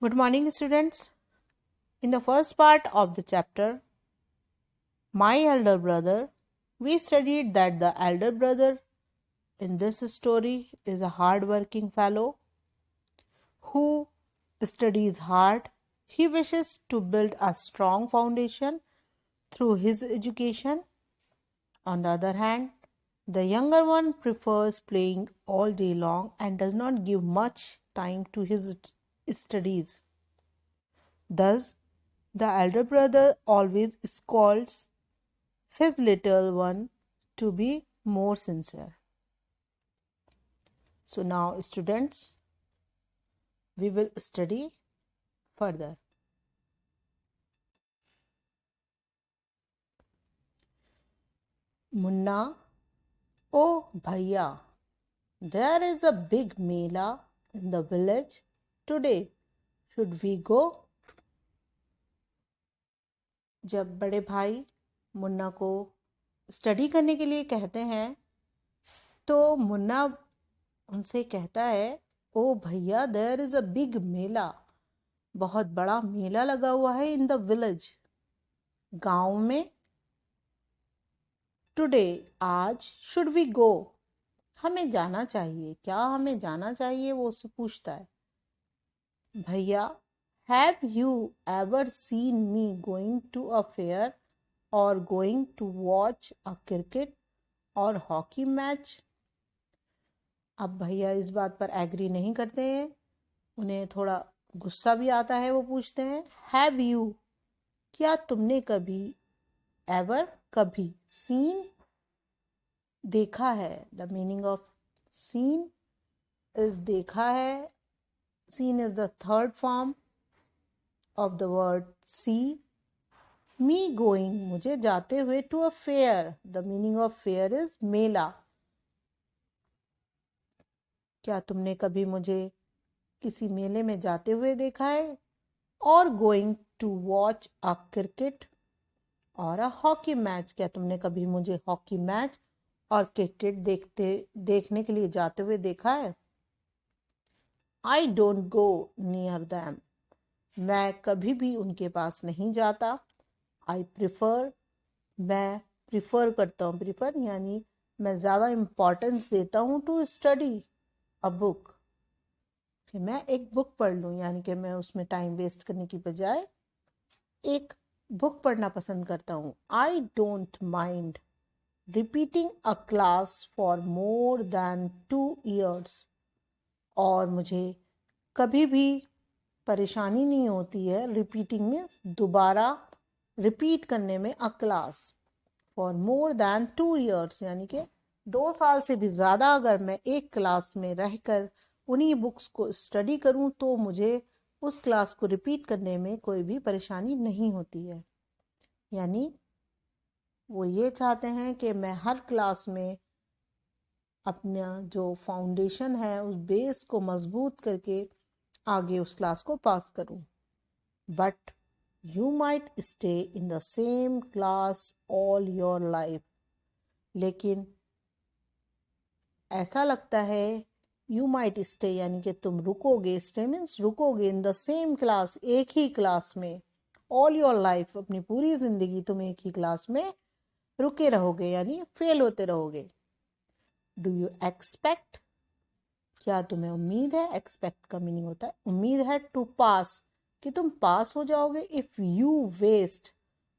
Good morning, students. In the first part of the chapter, My Elder Brother, we studied that the elder brother in this story is a hard-working fellow who studies hard. He wishes to build a strong foundation through his education. On the other hand, the younger one prefers playing all day long and does not give much time to his studies. Thus, the elder brother always scolds his little one to be more sincere. So now, students, we will study further. Munna, oh bhaiya, there is a big mela in the village today. Should we go? जब बड़े भाई मुन्ना को study करने के लिए कहते हैं तो मुन्ना उनसे कहता है, ओ भैया, देयर इज अ बिग मेला, बहुत बड़ा मेला लगा हुआ है इन द विलेज, गांव में। टुडे, आज, शुड वी गो, हमें जाना चाहिए, क्या हमें जाना चाहिए, वो उससे पूछता है। भैया, have you ever seen me going to a fair और going to watch a cricket और हॉकी मैच? अब भैया इस बात पर एग्री नहीं करते हैं, उन्हें थोड़ा गुस्सा भी आता है। वो पूछते हैं, हैव यू, क्या तुमने कभी, एवर, कभी, सीन, देखा है। The meaning of seen is देखा है। Seen is the third form of the word see. Me going, मुझे जाते हुए, to a fair, the meaning of fair is मेला। क्या तुमने कभी मुझे किसी मेले में जाते हुए देखा है। और going to watch a cricket और अ हॉकी मैच, क्या तुमने कभी मुझे हॉकी मैच और क्रिकेट देखने के लिए जाते हुए देखा है। I don't go near them, मैं कभी भी उनके पास नहीं जाता। आई प्रिफर, मैं प्रिफर करता हूँ, प्रिफर यानी मैं ज़्यादा इम्पोर्टेंस देता हूँ, टू स्टडी अ बुक, कि मैं एक बुक पढ़ लूँ, यानी कि मैं उसमें टाइम वेस्ट करने की बजाय एक बुक पढ़ना पसंद करता हूँ। I don't mind repeating a class for more than 2 years, और मुझे कभी भी परेशानी नहीं होती है। रिपीटिंग मीन्स दोबारा रिपीट करने में, अ class for more than 2 years, यानी कि 2 साल से भी ज़्यादा अगर मैं एक क्लास में रहकर उन्हीं बुक्स को स्टडी करूं तो मुझे उस क्लास को रिपीट करने में कोई भी परेशानी नहीं होती है। यानी वो ये चाहते हैं कि मैं हर क्लास में अपना जो फाउंडेशन है उस बेस को मजबूत करके आगे उस क्लास को पास करूं। But you might stay in the same class all your life, लेकिन ऐसा लगता है, यू माइट स्टे यानी कि तुम रुकोगे, स्टे मीन्स रुकोगे, इन द सेम क्लास, एक ही क्लास में, ऑल योर लाइफ, अपनी पूरी जिंदगी तुम एक ही क्लास में रुके रहोगे, यानी फेल होते रहोगे। डू यू एक्सपेक्ट, क्या तुम्हें उम्मीद है। एक्सपेक्ट का मीनिंग होता है उम्मीद है। टू पास, कि तुम पास हो जाओगे। इफ यू वेस्ट,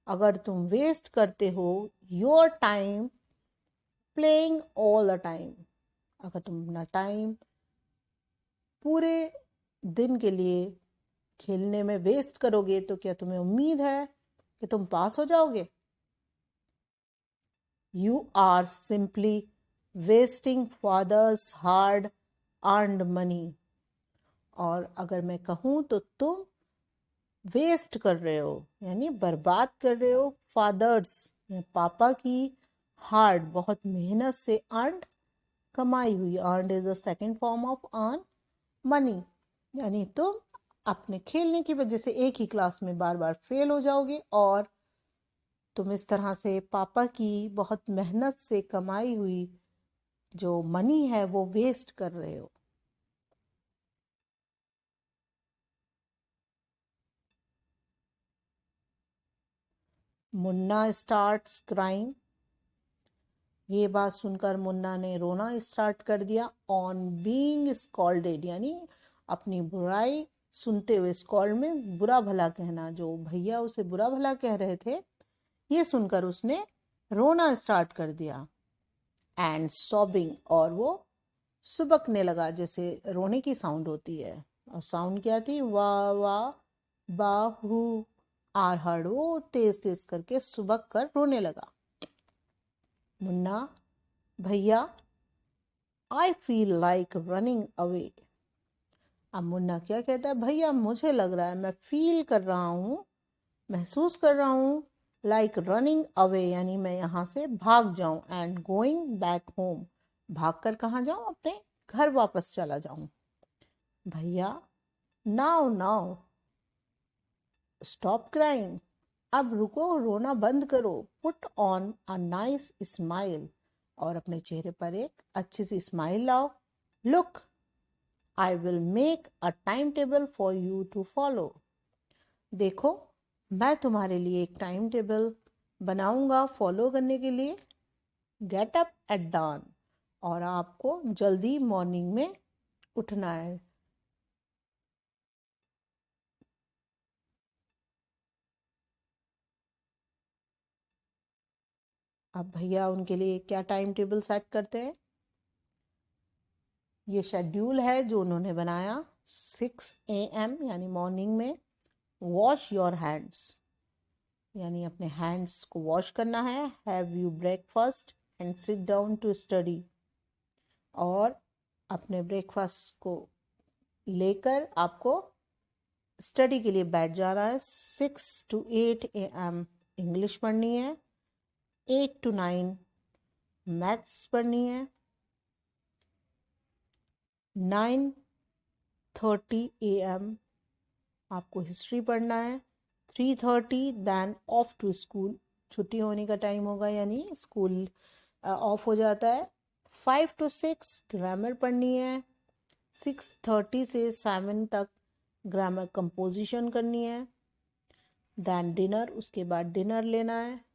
अगर तुम वेस्ट करते हो, your time playing all the time, अगर तुम अपना टाइम पूरे दिन के लिए खेलने में वेस्ट करोगे तो क्या तुम्हें उम्मीद है कि तुम पास हो जाओगे। You are simply wasting father's hard earned money, और अगर मैं कहूँ तो तुम वेस्ट कर रहे हो यानी बर्बाद कर रहे हो, फादर्स पापा की, हार्ड बहुत मेहनत से, अर्नड कमाई हुई, earned is the second form of earn, money, यानी तुम अपने खेलने की वजह से एक ही क्लास में बार बार फेल हो जाओगे और तुम इस तरह से पापा की बहुत मेहनत से कमाई हुई जो मनी है वो वेस्ट कर रहे हो। Munna starts crying. ये बात सुनकर मुन्ना ने रोना स्टार्ट कर दिया। ऑन बीइंग स्कॉल्डेड, यानी अपनी बुराई सुनते हुए, स्कॉल्ड में बुरा भला कहना, जो भैया उसे बुरा भला कह रहे थे, ये सुनकर उसने रोना स्टार्ट कर दिया। एंड सॉबिंग, और वो सुबकने लगा, जैसे रोने की साउंड होती है। और साउंड क्या थी? वाह वाह बाहू आर हर्ड। वो तेज तेज करके सुबक कर रोने लगा। मुन्ना, भैया, I feel like running away. अब मुन्ना क्या कहता है? भैया, मुझे लग रहा है, मैं फील कर रहा हूँ, महसूस कर रहा हूँ, लाइक रनिंग अवे, यानी मैं यहाँ से भाग जाऊं। एंड गोइंग बैक होम, भाग कर कहाँ जाऊं? अपने घर वापस चला जाऊं। भैया, नाउ नाउ स्टॉप क्राइंग, अब रुको, रोना बंद करो। Put on a nice smile, और अपने चेहरे पर एक अच्छी सी स्माइल लाओ। Look, I will make a time table for you to follow. देखो, मैं तुम्हारे लिए एक टाइम टेबल बनाऊंगा फॉलो करने के लिए। गेट अप एट दान, और आपको जल्दी मॉर्निंग में उठना है। अब भैया उनके लिए क्या टाइम टेबल सेट करते हैं? ये शेड्यूल है जो उन्होंने बनाया। 6 AM यानी मॉर्निंग में वॉश योर हैंड्स, यानी अपने हैंड्स को वॉश करना है। Have you breakfast and sit down to study, और अपने ब्रेकफास्ट को लेकर आपको स्टडी के लिए बैठ जाना है। 6 to 8 AM इंग्लिश पढ़नी है। 8 to 9 मैथ्स पढ़नी है। 9:30 AM आपको हिस्ट्री पढ़ना है। 3:30 देन ऑफ टू स्कूल, छुट्टी होने का टाइम होगा, यानी स्कूल ऑफ हो जाता है। 5 to 6 ग्रामर पढ़नी है। 6:30 से 7 तक ग्रामर कंपोजिशन करनी है। देन डिनर, उसके बाद डिनर लेना है।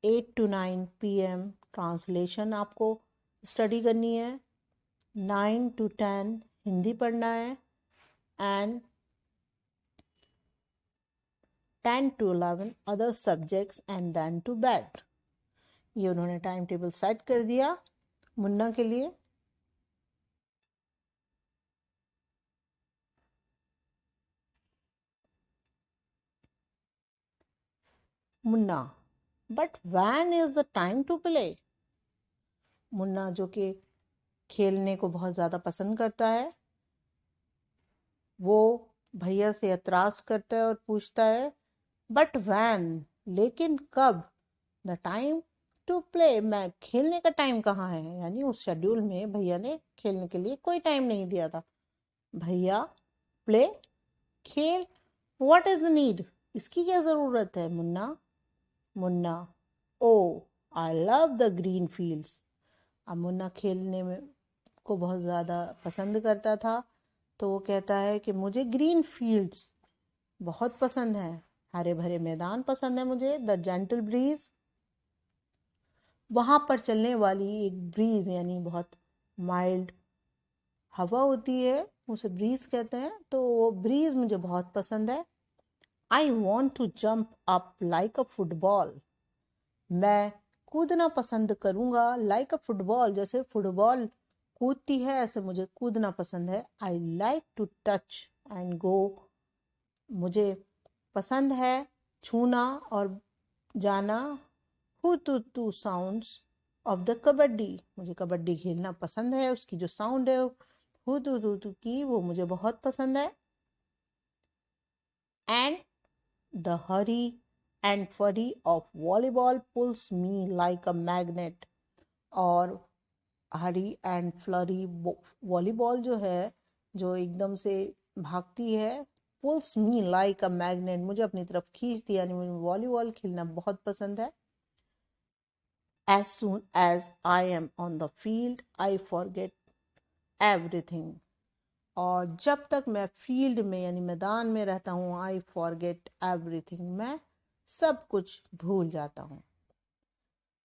8 to 9 PM ट्रांसलेशन आपको स्टडी करनी है। 9 to 10 हिंदी पढ़ना है। And 10 to 11 other subjects, and then to bed. ये उन्होंने टाइम टेबल सेट कर दिया मुन्ना के लिए। Munna, but when is the time to play? Munna, जो कि खेलने को बहुत ज़्यादा पसंद करता है, वो भैया से एतराज़ करता है और पूछता है, बट व्हेन, लेकिन कब? द टाइम टू प्ले, मैं खेलने का टाइम कहाँ है? यानी उस शेड्यूल में भैया ने खेलने के लिए कोई टाइम नहीं दिया था। भैया, प्ले, खेल, व्हाट इज द नीड, इसकी क्या ज़रूरत है? Munna, Munna, O I love the green fields. अब मुन्ना खेलने में को बहुत ज़्यादा पसंद करता था, तो वो कहता है कि मुझे ग्रीन फील्ड्स बहुत पसंद है, हरे भरे मैदान पसंद है मुझे। द जेंटल ब्रीज, वहाँ पर चलने वाली एक ब्रीज, यानी बहुत माइल्ड हवा होती है, उसे ब्रीज कहते हैं, तो वो ब्रीज मुझे बहुत पसंद है। I want to jump up like a football, मैं कूदना पसंद करूँगा। लाइक अ फुटबॉल, जैसे फुटबॉल कूदती है ऐसे मुझे कूदना पसंद है। I like to touch and go, मुझे पसंद है छूना और जाना। Hututu sounds of the kabaddi, मुझे कबड्डी खेलना पसंद है, उसकी जो साउंड है हु टू टू की, वो मुझे बहुत पसंद है। And the hurry and fury of volleyball pulls me like a magnet, और हरी एंड फ्लरी वॉलीबॉल जो है, जो एकदम से भागती है, pulls me like a magnet, मुझे अपनी तरफ खींचती है, यानी मुझे वॉलीबॉल खेलना बहुत पसंद है। As soon as I am on the field, I forget everything. और जब तक मैं फील्ड में यानी मैदान में रहता हूँ, आई फॉरगेट एवरीथिंग, मैं सब कुछ भूल जाता हूँ।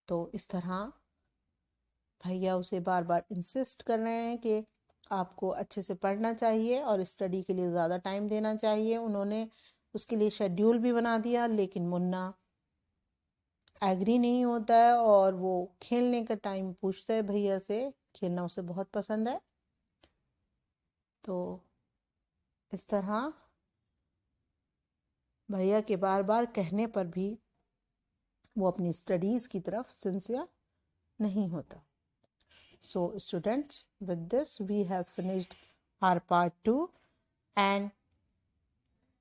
तो इस तरह भैया उसे बार बार इंसिस्ट कर रहे हैं कि आपको अच्छे से पढ़ना चाहिए और स्टडी के लिए ज़्यादा टाइम देना चाहिए। उन्होंने उसके लिए शेड्यूल भी बना दिया, लेकिन मुन्ना एग्री नहीं होता है और वो खेलने का टाइम पूछता है भैया से। खेलना उसे बहुत पसंद है। तो इस तरह भैया के बार बार कहने पर भी वो अपनी स्टडीज़ की तरफ सिंसियर नहीं होता। So students, with this we have finished our part 2, and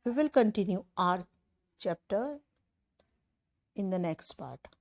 we will continue our chapter in the next part.